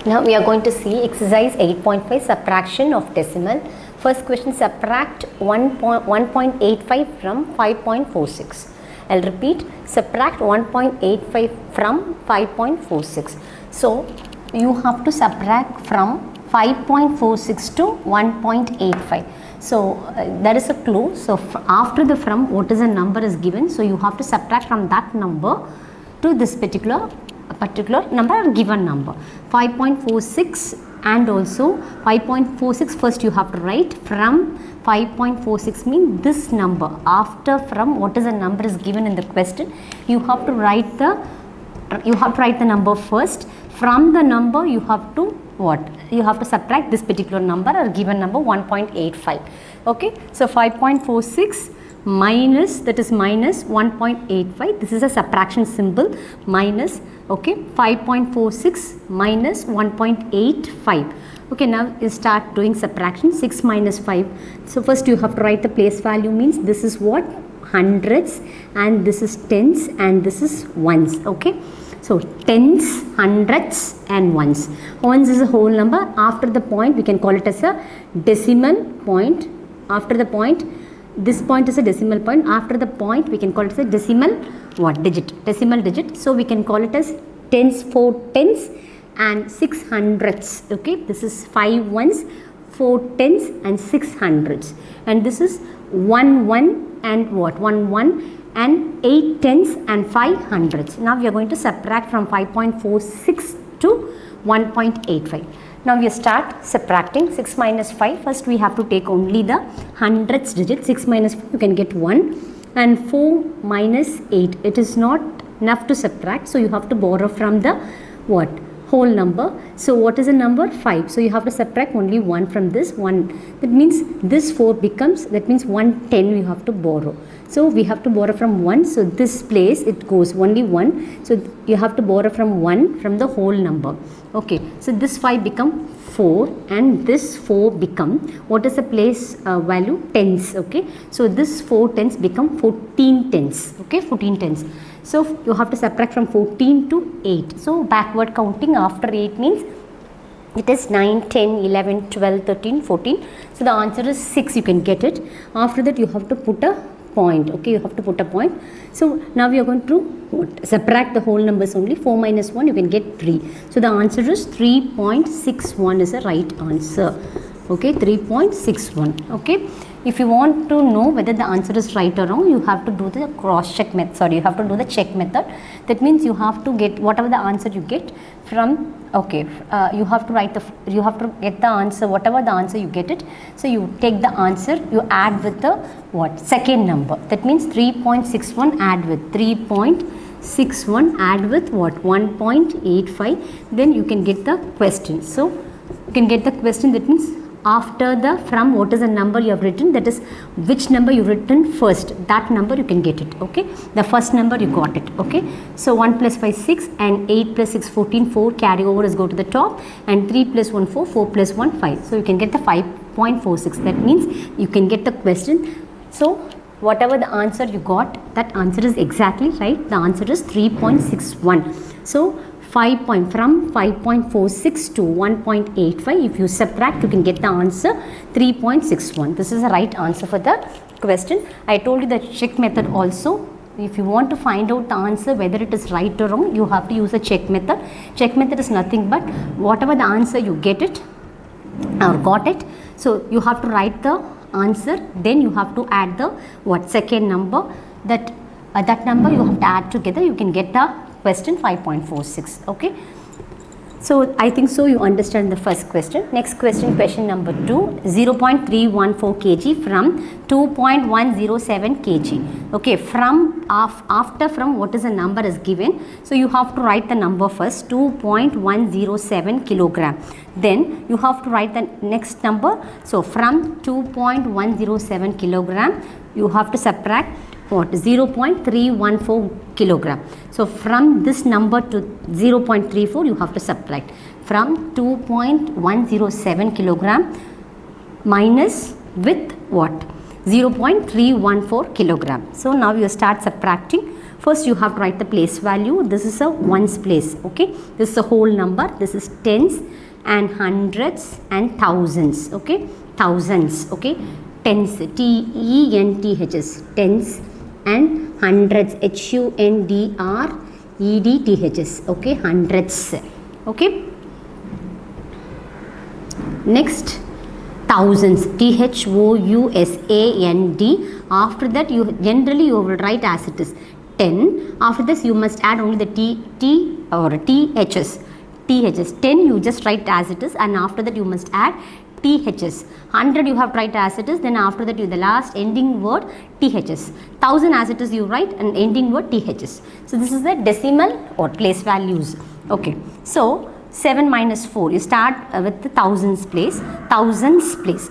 Now we are going to see exercise 8.5 subtraction of decimal. First question, subtract 1.85 from 5.46. I'll repeat, subtract 1.85 from 5.46. So you have to subtract from 5.46 to 1.85. So that is a clue. So after the from, what is the number is given, so you have to subtract from that number to this particular number or given number. 5.46 and also 5.46, first you have to write from 5.46 means this number. After from, what is the number is given in the question, you have to write the number first. From the number you have to you have to subtract this particular number or given number 1.85. okay, so 5.46 minus, that is minus 1.85, this is a subtraction symbol, minus, okay, 5.46 minus 1.85. okay, now you start doing subtraction. 6 minus 5, so first you have to write the place value, means this is what, hundreds, and this is tens, and this is ones. okay, so tens, hundreds and ones. Ones is a whole number. After the point we can call it as a decimal point. After the point, this point is a decimal point. After the point we can call it as a decimal digit, decimal digit. So we can call it as tens, 4 tens and 6 hundreds. okay, this is 5 ones, 4 tens and 6 hundreds, and this is 1 1 and 1 1 and 8 tens and 5 hundreds. Now we are going to subtract from 5.46 to 1.85. Now we start subtracting. 6 minus 5, first we have to take only the hundreds digit. 6 minus 5, you can get 1, and 4 minus 8, it is not enough to subtract, so you have to borrow from the whole number. So what is the number? 5. So you have to subtract only 1 from this 1. That means this 4 becomes, that means 110 you have to borrow. So we have to borrow from 1. So this place it goes only 1. So you have to borrow from 1 from the whole number. Okay. So this 5 become 4 and this 4 become, what is the place value? Tens. Okay. So this 4 tens become 14 tens. Okay. 14 tens. So you have to subtract from 14 to 8. So backward counting after 8 means it is 9, 10, 11, 12, 13, 14. So the answer is 6, you can get it. After that you have to put a point. Okay, you have to put a point. So now we are going to subtract the whole numbers only. 4 minus 1, you can get 3. So the answer is 3.61 is the right answer. Okay, 3.61. okay. If you want to know whether the answer is right or wrong, you have to do the cross check method. Sorry, you have to do the check method. That means you have to get whatever the answer you get from, okay, you have to write you have to get the answer, whatever the answer you get it. So you take the answer, you add with the second number. That means 3.61 add with 3.61 add with 1.85. Then you can get the question. So you can get the question, that means after the from, what is the number you have written, that is which number you written first, that number you can get it. okay, the first number you got it. okay, so 1 plus 5 6 and 8 plus 6 14, 4 carry over is go to the top, and 3 plus 1 4, 4 plus 1 5. So you can get the 5.46. that means you can get the question. So whatever the answer you got, that answer is exactly right. The answer is 3.61. so from 5.46 to 1.85, if you subtract, you can get the answer 3.61. This is the right answer for the question. I told you the check method also. If you want to find out the answer whether it is right or wrong, you have to use a check method. Check method is nothing but whatever the answer you get it or got it, so you have to write the answer, then you have to add the second number, that number you have to add together, you can get the question 5.46. okay, so I think so you understand the first question. Next question, question number 2, 0.314 kg from 2.107 kg. okay, from after from, what is the number is given, so you have to write the number first, 2.107 kilogram. Then you have to write the next number. So from 2.107 kilogram, you have to subtract 0.314 kilogram. So from this number to 0.34 you have to subtract. From 2.107 kilogram minus with 0.314 kilogram. So now you start subtracting First you have to write the place value. This is a ones place, okay. This is a whole number. This is tens and hundreds and thousands, okay. Thousands, okay. Tens, T-E-N-T-H-S, tens, and hundreds, H-U-N-D-R-E-D-T-H-S, okay. Hundreds, okay. Next, thousands, T-H-O-U-S-A-N-D. After that, you generally you will write as it is 10. After this, you must add only the T or T-H-S. T-H-S. 10 you just write as it is, and after that you must add T-H-S. 100 you have to write as it is, then after that you the last ending word T-H-S. 1000 as it is you write an ending word T-H-S. So this is the decimal or place values. Okay. So 7 minus 4, you start with the thousands place,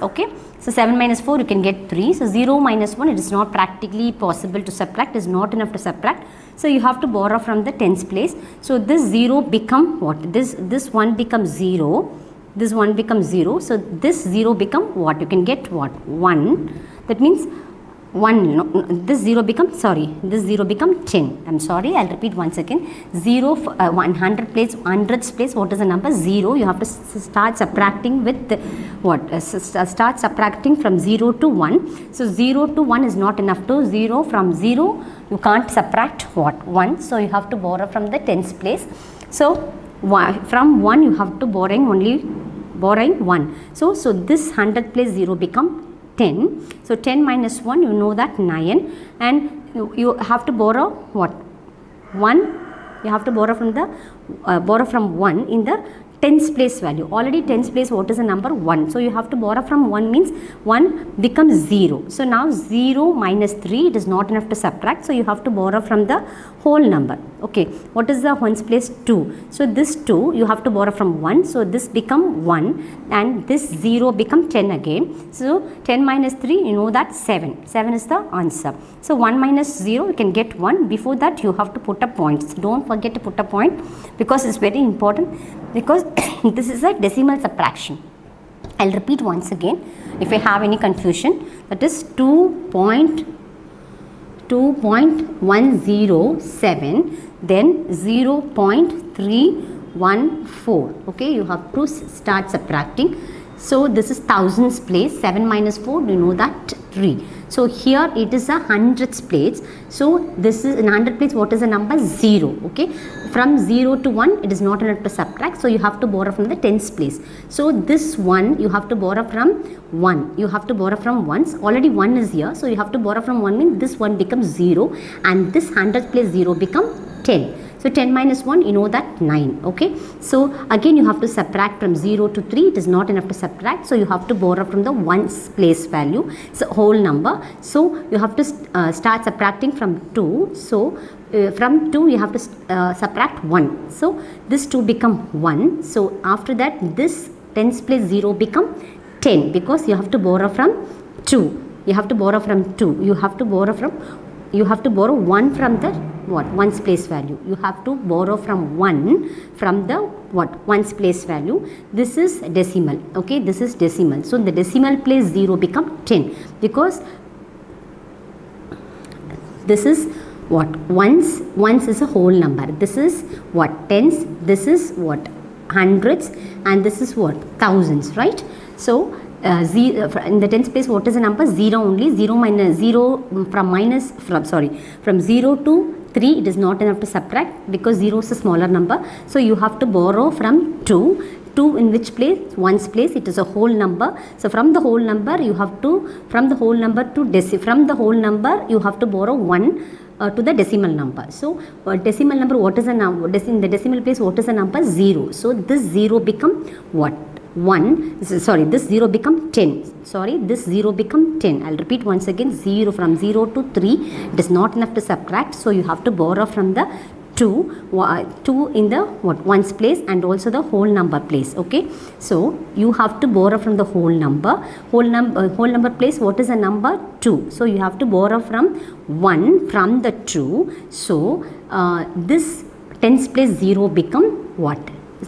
okay. So 7 minus 4 you can get 3. So 0 minus 1, it is not practically possible to subtract, it is not enough to subtract. So you have to borrow from the tens place. So this 0 become what? This 1 becomes 0, this 1 becomes 0. So this 0 become what? You can get what? 1. That means 1, no, this 0 become, sorry, this 0 become 10. I'm sorry, I'll repeat once again. 0, 100 place, hundreds place, what is the number? 0. You have to start subtracting with the, what? Start subtracting from 0 to 1. So 0 to 1 is not enough to 0. From 0, you can't subtract what? 1. So you have to borrow from the tens place. So from 1, you have to borrowing 1. So this 100 place 0 become 10. So 10 minus 1, you know that 9, and you have to borrow what? 1. You have to borrow from the borrow from 1 in the tens place value. Already tens place, what is the number? 1. So you have to borrow from 1 means 1 becomes 0. So now 0 minus 3, it is not enough to subtract. So you have to borrow from the whole number. Okay. What is the ones place? 2. So this 2 you have to borrow from 1. So this become 1, and this 0 become 10 again. So 10 minus 3, you know that 7. 7 is the answer. So 1 minus 0, you can get 1. Before that, you have to put a point. So don't forget to put a point, because it's very important, because this is a decimal subtraction. I'll repeat once again if I have any confusion. That is 2.107, then 0.314. Okay, you have to start subtracting. So this is thousands place. 7 minus 4, you know that 3. So here it is a hundreds place. So this is in 100 place, what is the number? 0. Okay, from 0 to 1, it is not enough to subtract. So you have to borrow from the tens place. So this 1 you have to borrow from 1. You have to borrow from 1. Already 1 is here. So you have to borrow from 1 means this 1 becomes 0, and this 100 place 0 become 10. So 10 minus 1, you know that 9. Okay. So again you have to subtract from 0 to 3. It is not enough to subtract. So you have to borrow from the ones place value. So whole number. So you have to start subtracting from 2. So from 2 you have to subtract 1. So this 2 become 1. So after that, this tens place 0 become 10, because you have to borrow from 2. You have to borrow from 2. You have to borrow 1 from the what? Ones place value. You have to borrow from 1 from the what? Ones place value. This is decimal. Okay, this is decimal. So the decimal place 0 become 10, because this is what? Ones is a whole number. This is what? Tens. This is what? Hundreds, and this is what? Thousands, right? So in the tens place, what is the number? 0 only. 0 minus 0 from 0 to 3, it is not enough to subtract, because 0 is a smaller number. So you have to borrow from 2. 2 in which place? Ones place. It is a whole number. So from the whole number you have to from the whole number you have to borrow 1 to the decimal number. So decimal number, what is the number? In the decimal place, what is the number? 0. So this 0 become what? 1. Sorry, this 0 become 10. Sorry, this 0 become 10. I'll repeat once again. 0 from 0 to 3, it is not enough to subtract. So you have to borrow from the 2 in the what? Ones place, and also the whole number place. Okay, so you have to borrow from the whole number place. What is the number? 2. So you have to borrow from 1 from the 2. So this tens place 0 become what?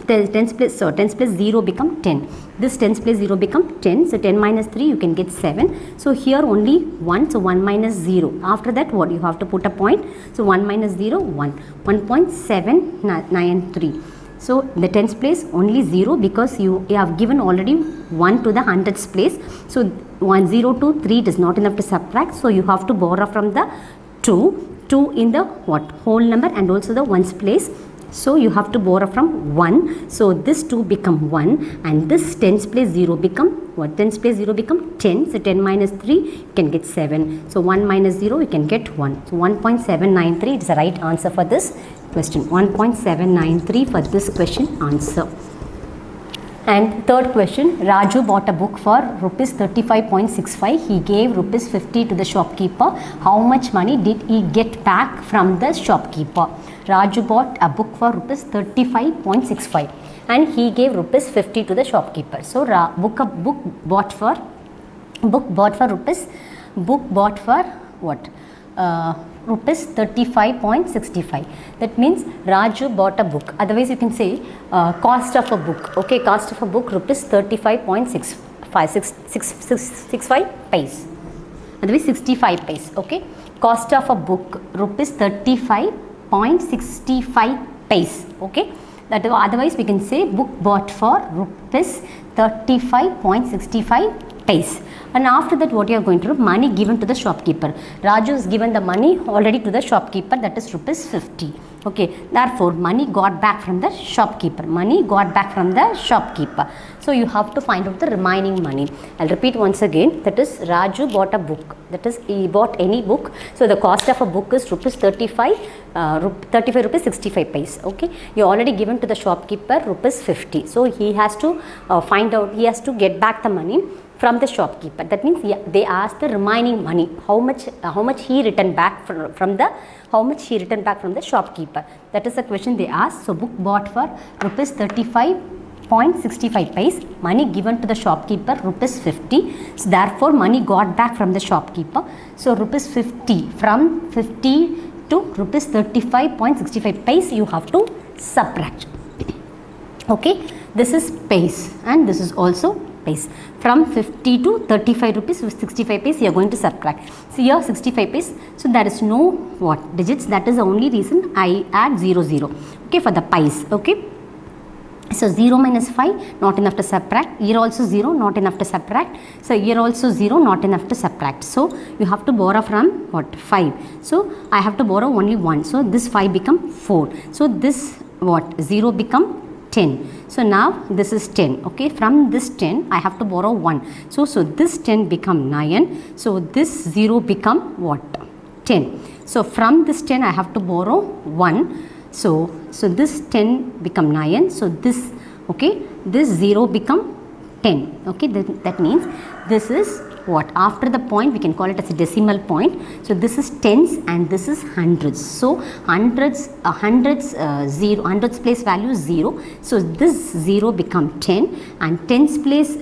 tens plus 0 become 10. This 10 plus 0 become 10. So 10 minus 3 you can get 7. So here only 1. So 1 minus 0. After that what you have to put a point. So 1 minus 0 1. 1.793. So the tens place only 0 because you have given already 1 to the hundreds place. So 1 0 to 3 it is not enough to subtract. So you have to borrow from the 2 in the whole number and also the ones place. So you have to borrow from 1. So this 2 become 1 and this tens place 0 become what? Tens place 0 become 10. So 10 minus 3 you can get 7. So 1 minus 0 you can get 1. So 1.793 is the right answer for this question. 1.793 for this question answer. And third question, Raju bought a book for rupees 35.65. He gave rupees 50 to the shopkeeper. How much money did he get back from the shopkeeper? Raju bought a book for rupees 35.65 and he gave rupees 50 to the shopkeeper. So book bought for rupees rupees 35.65. That means Raju bought a book. Otherwise you can say cost of a book. Okay, cost of a book rupees 35.65 paise. Otherwise 65 paise. Okay, cost of a book rupees 35.65 paise. Okay, that otherwise we can say book bought for rupees 35.65 paise. And after that what you are going to do? Money given to the shopkeeper. Raju has given the money already to the shopkeeper, that is rupees 50. Okay, therefore money got back from the shopkeeper. Money got back from the shopkeeper. So you have to find out the remaining money. I'll repeat once again, that is Raju bought a book. That is he bought any book. So the cost of a book is rupees 35 rupees 65 paise. Okay, you already given to the shopkeeper rupees 50. So he has to he has to get back the money from the shopkeeper. That means they ask the remaining money, how much he returned back from the shopkeeper. That is the question they ask. So book bought for rupees 35.65 paise, money given to the shopkeeper rupees 50. So therefore money got back from the shopkeeper. So rupees 50, from 50 to rupees 35.65 paise you have to subtract. Okay, this is paise and this is also paise. From 50 to 35 rupees with 65 paise you are going to subtract. So here 65 paise, so there is no digits, that is the only reason I add 0 0. Okay, for the paise. Okay, so 0 minus 5 not enough to subtract. Here also 0 not enough to subtract. So here also 0 not enough to subtract. So you have to borrow from 5. So I have to borrow only 1. So this 5 become 4. So this 0 become 10. So now this is 10. Okay, from this 10 I have to borrow 1. So this 10 become 9. So this 0 become 10. So from this 10 I have to borrow 1. So this 10 become 9. So this this 0 become 10. Okay, that means this is after the point we can call it as a decimal point. So this is tens and this is hundreds. So hundreds place value is 0. So this 0 become 10 and tens place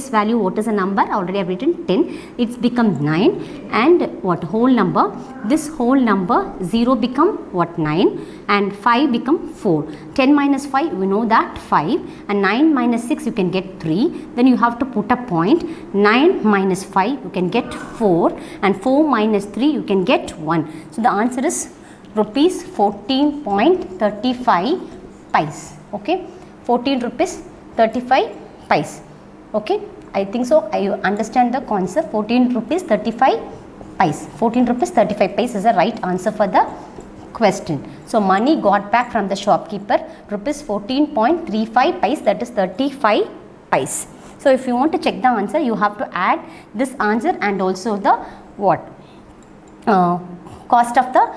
value, what is the number? Already I have written 10. It's become 9 and whole number? This whole number 0 become 9 and 5 become 4. 10 minus 5 we know that 5 and 9 minus 6 you can get 3. Then you have to put a point. 9 minus 5 you can get 4 and 4 minus 3 you can get 1. So the answer is rupees 14.35 paise. Okay, 14 rupees 35 paise. Okay, I think so I understand the concept. 14 rupees 35 paise. 14 rupees 35 paise is the right answer for the question. So money got back from the shopkeeper rupees 14.35 paise, that is 35 paise. So if you want to check the answer, you have to add this answer and also the cost of the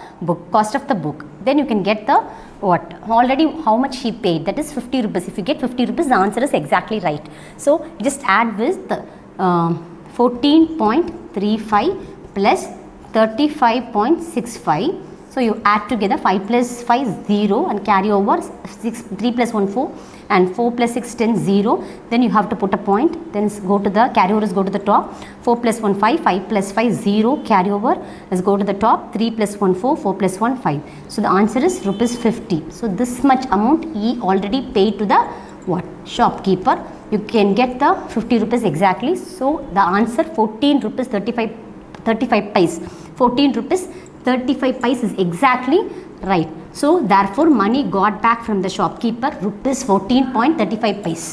book. Then you can get the already how much he paid, that is 50 rupees. If you get 50 rupees, the answer is exactly right. So just add with the 14.35 plus 35.65. So you add together 5 plus 5 is 0 and carry over 3 plus 1 4 and 4 plus 6 10 0, then you have to put a point, then go to the carry over is go to the top, 4 plus 1 5, 5 plus 5 0, carry over is go to the top, 3 plus 1 4, 4 plus 1 5. So the answer is rupees 50. So this much amount he already paid to the what? Shopkeeper. You can get the 50 rupees exactly. So the answer 14 rupees 35 paise. 14 rupees 35 paise is exactly right. So therefore money got back from the shopkeeper rupees 14.35 paise.